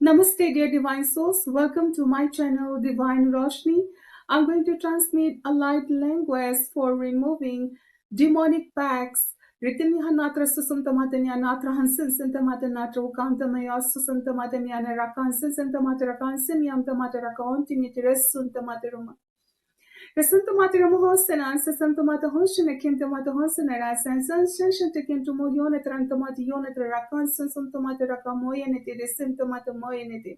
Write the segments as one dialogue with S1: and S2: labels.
S1: Namaste, dear divine souls. Welcome to my channel, Divine Roshni. I'm going to transmit a light language for removing demonic pacts. Ritini hanatra susantamatanya natra hansin sintamata natra ukantamaya susantamatanya rakan sintamata rakan simyam tamata rakan timitires suntamata Resantomata Hosana, Sasantomata Hoshana, Kintomata Hosana, Rasan, Sunshine to Kintomo Yonat, Rantomata Yonat, Rakan, Santomata Rakamoyanity, the Symptomata Moyanity.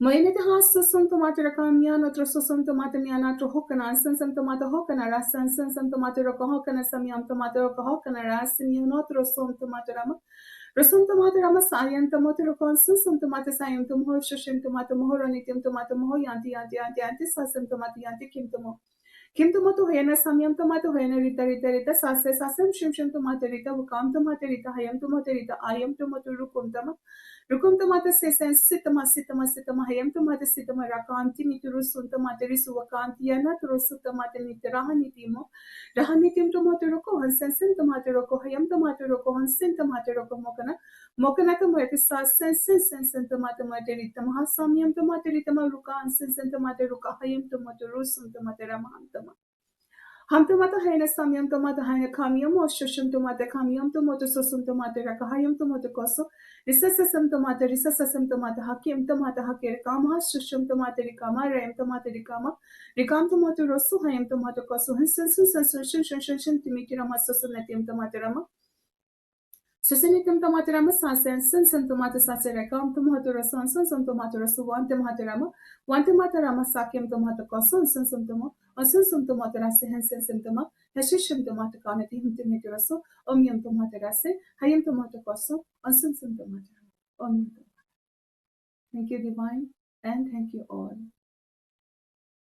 S1: Moyanity has Santomata Rakamiano, Trososantomata Miana to Hokana, Santomata Hokana, Rasan, Santomata Rokohokana, Samiam Tomata Rokohokana, Rasin, Yonotro Sontomatarama. Rasuntomata Ramasayan, Tomato Consus, Tomata Sayam, Tomo, Shoshin, Tomata Mohoranitim, Tomata Mohoyanti, Anti, Sasam, Tomati, Anti Kim Tomo. Kim Tomato Hena, Samiam Tomato Hena, Rita, Sase, Sasam, Shimshim Tomaterita, Vukam Tomaterita, Hayam Tomaterita, Ayam Tomato Rukuntama. Rukuntamata Sesan, Sitama, Hayam Tomata Sitama, Rakanti, Niturusuntamata, Risuakanti, Yanaturusutamat, Nitirahanitimo. Rahanitim tomaturoko, and sensen tomaturoko, hayam tomaturoko, and sen tomaturoko mokana, mokanata moetisa, sensen tomatomaterita, mahasamiam tomaterita maruka, and sensen tomaturuka, hayam tomaturusum tomateramantama. Hamtomata haina samiam tomata haina kamium or shushum tomata kamium tomato sosum tomata rakahayam tomato coso, risasam tomata hakim tomata hakir kama, shushum tomata rikama, ram tomata rikama, rikam tomato rosso, hayam tomato coso, sensation to make rama sosanatium tomaterama. Susanitum tomaterama sansen, sensen tomata saserecam, tomato rason, sensum tomato rasu, one tomaterama sakim tomato coso, sensum tomo. Asensum tomaterase, hensensum toma, heshishim tomatecanati, him tomateraso, omium tomaterase, hayam tomatocoso, asensum tomatera. Thank you, divine, and thank you all.